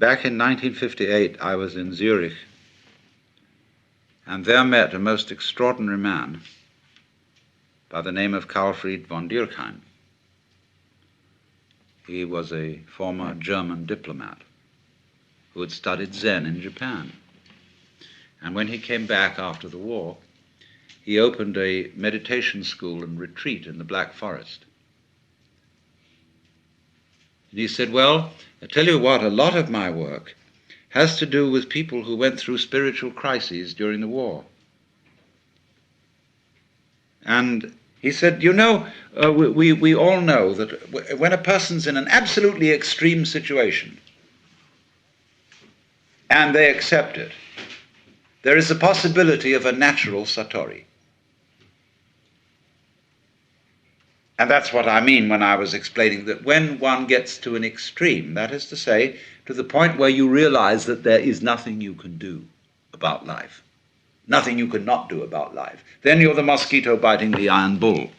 Back in 1958, I was in Zurich, and there met a most extraordinary man by the name of Karlfried von Dürkheim. He was a former German diplomat who had studied Zen in Japan. And when he came back after the war, he opened a meditation school and retreat in the Black Forest. And he said, well, I tell you what, a lot of my work has to do with people who went through spiritual crises during the war. And he said, you know, we all know that when a person's in an absolutely extreme situation and they accept it, there is a possibility of a natural Satori. And that's what I mean when I was explaining that when one gets to an extreme, that is to say, to the point where you realize that there is nothing you can do about life, nothing you can not do about life, then you're the mosquito biting the iron bull.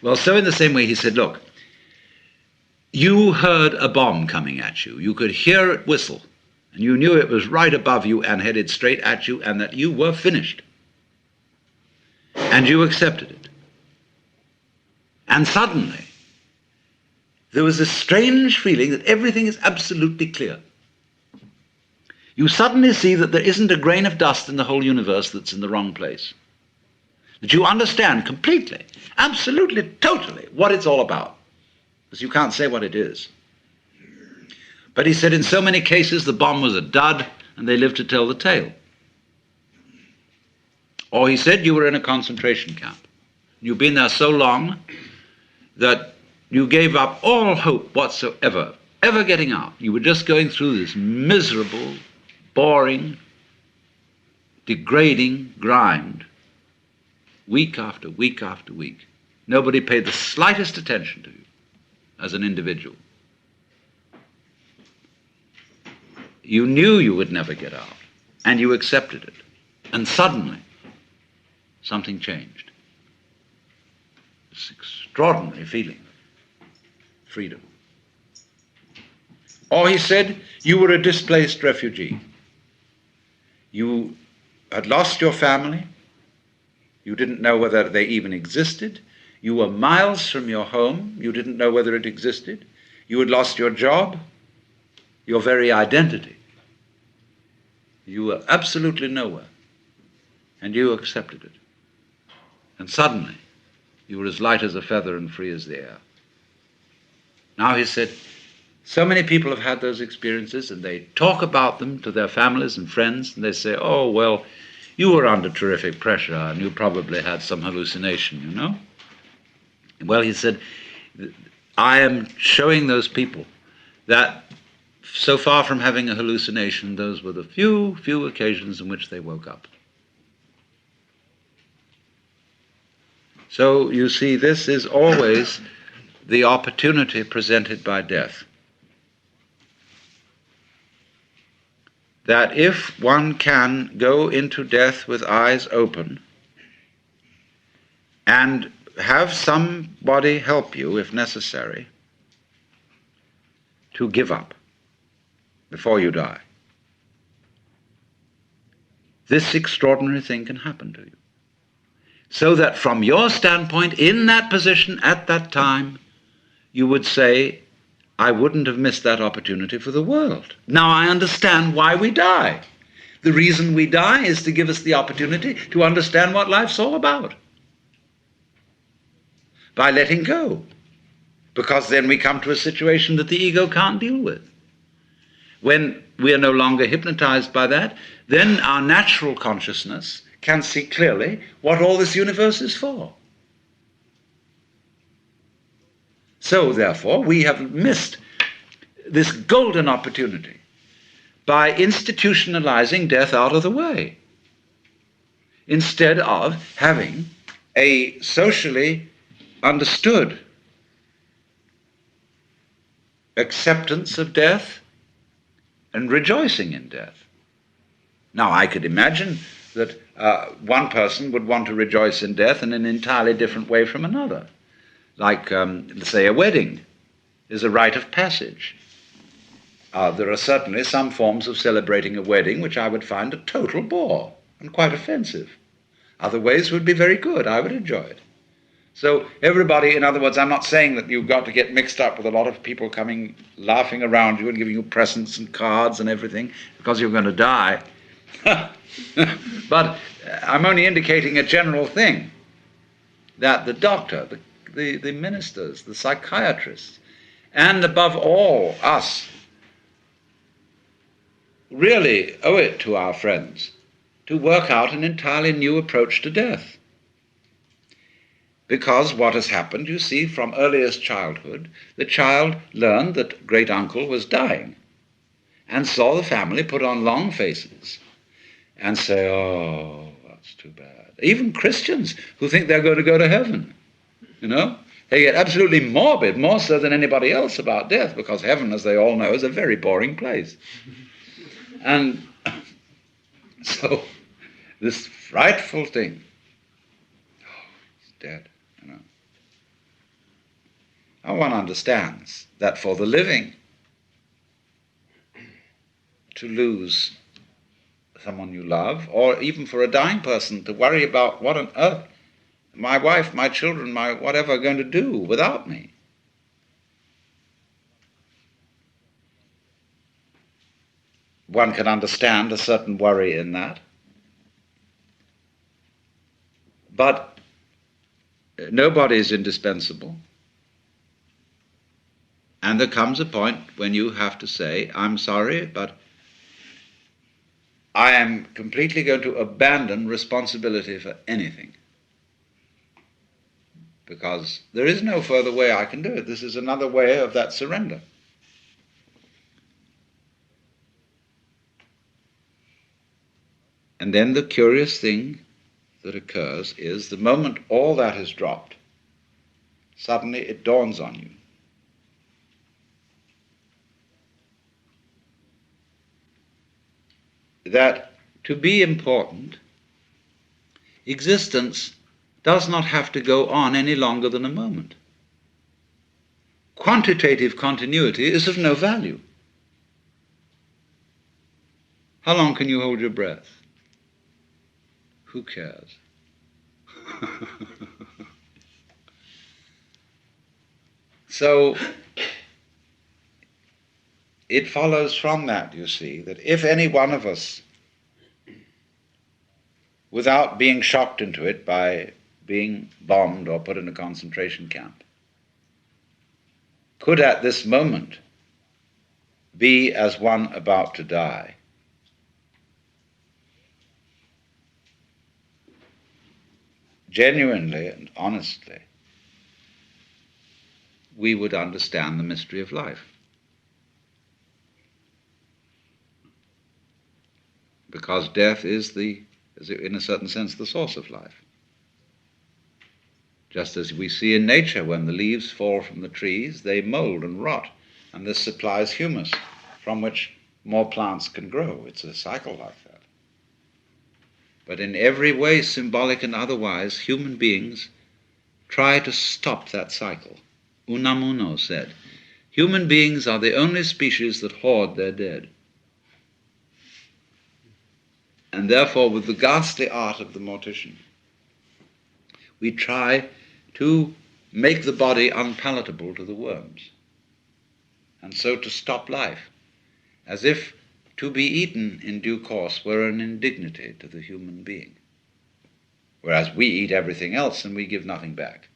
Well, so in the same way he said, look, you heard a bomb coming at you. You could hear it whistle, and you knew it was right above you and headed straight at you and that you were finished. And you accepted it. And suddenly, there was a strange feeling that everything is absolutely clear. You suddenly see that there isn't a grain of dust in the whole universe that's in the wrong place. That you understand completely, absolutely, totally what it's all about. Because you can't say what it is. But he said in so many cases the bomb was a dud and they lived to tell the tale. Or he said you were in a concentration camp. You've been there so long that you gave up all hope whatsoever, ever getting out. You were just going through this miserable, boring, degrading grind, week after week after week. Nobody paid the slightest attention to you as an individual. You knew you would never get out, and you accepted it. And suddenly, something changed. This extraordinary feeling of freedom. Or he said, you were a displaced refugee. You had lost your family. You didn't know whether they even existed. You were miles from your home. You didn't know whether it existed. You had lost your job, your very identity. You were absolutely nowhere. And you accepted it. And suddenly, you were as light as a feather and free as the air. Now he said, so many people have had those experiences and they talk about them to their families and friends and they say, oh, well, you were under terrific pressure and you probably had some hallucination, you know? Well, he said, I am showing those people that so far from having a hallucination, those were the few occasions in which they woke up. So you see, this is always the opportunity presented by death. That if one can go into death with eyes open and have somebody help you, if necessary, to give up before you die, this extraordinary thing can happen to you. So that from your standpoint, in that position, at that time, you would say, I wouldn't have missed that opportunity for the world. Now I understand why we die. The reason we die is to give us the opportunity to understand what life's all about. By letting go. Because then we come to a situation that the ego can't deal with. When we are no longer hypnotized by that, then our natural consciousness can see clearly what all this universe is for. So, therefore, we have missed this golden opportunity by institutionalizing death out of the way, instead of having a socially understood acceptance of death and rejoicing in death. Now, I could imagine that one person would want to rejoice in death in an entirely different way from another. Like, say, a wedding is a rite of passage. There are certainly some forms of celebrating a wedding which I would find a total bore and quite offensive. Other ways would be very good. I would enjoy it. So everybody, in other words, I'm not saying that you've got to get mixed up with a lot of people coming, laughing around you and giving you presents and cards and everything because you're going to die. But I'm only indicating a general thing, that the doctor, the ministers, the psychiatrists, and above all us, really owe it to our friends to work out an entirely new approach to death. Because what has happened, you see, from earliest childhood, the child learned that great uncle was dying and saw the family put on long faces and say, oh, that's too bad. Even Christians who think they're going to go to heaven, they get absolutely morbid, more so than anybody else, about death, because heaven, as they all know, is a very boring place. And so this frightful thing, he's dead. Now one understands that for the living, to lose someone you love, or even for a dying person to worry about what on earth my wife, my children, my whatever are going to do without me. One can understand a certain worry in that. But nobody is indispensable. And there comes a point when you have to say, I'm sorry, but I am completely going to abandon responsibility for anything. Because there is no further way I can do it. This is another way of that surrender. And then the curious thing that occurs is the moment all that is dropped, suddenly it dawns on you that to be important, existence does not have to go on any longer than a moment. Quantitative continuity is of no value. How long can you hold your breath? Who cares? So it follows from that, you see, that if any one of us, without being shocked into it by being bombed or put in a concentration camp, could at this moment be as one about to die, genuinely and honestly, we would understand the mystery of life. Because death is in a certain sense, the source of life. Just as we see in nature, when the leaves fall from the trees, they mold and rot, and this supplies humus from which more plants can grow. It's a cycle like that. But in every way, symbolic and otherwise, human beings try to stop that cycle. Unamuno said, human beings are the only species that hoard their dead. And therefore, with the ghastly art of the mortician, we try to make the body unpalatable to the worms, and so to stop life, as if to be eaten in due course were an indignity to the human being, whereas we eat everything else and we give nothing back.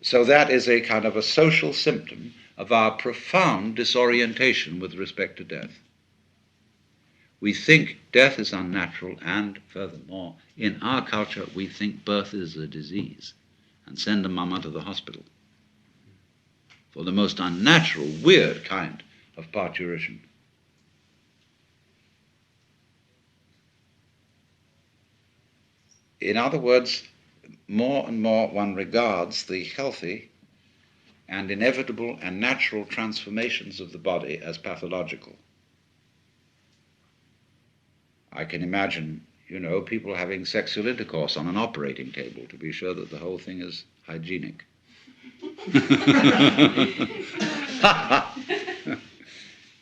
So that is a kind of a social symptom of our profound disorientation with respect to death. We think death is unnatural, and furthermore, in our culture, we think birth is a disease and send a mama to the hospital for the most unnatural, weird kind of parturition. In other words, more and more one regards the healthy and inevitable and natural transformations of the body as pathological. I can imagine, people having sexual intercourse on an operating table to be sure that the whole thing is hygienic.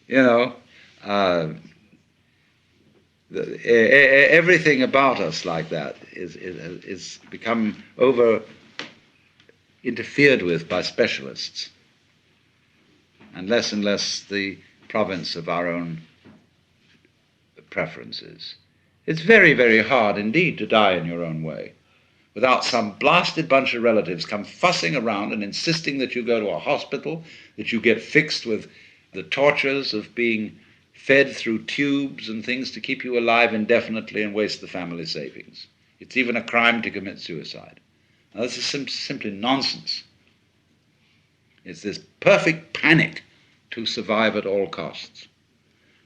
You know, everything about us like that is become over interfered with by specialists, and less the province of our own preferences. It's very, very hard indeed to die in your own way without some blasted bunch of relatives come fussing around and insisting that you go to a hospital, that you get fixed with the tortures of being fed through tubes and things to keep you alive indefinitely and waste the family savings. It's even a crime to commit suicide. Now, this is simply nonsense. It's this perfect panic to survive at all costs.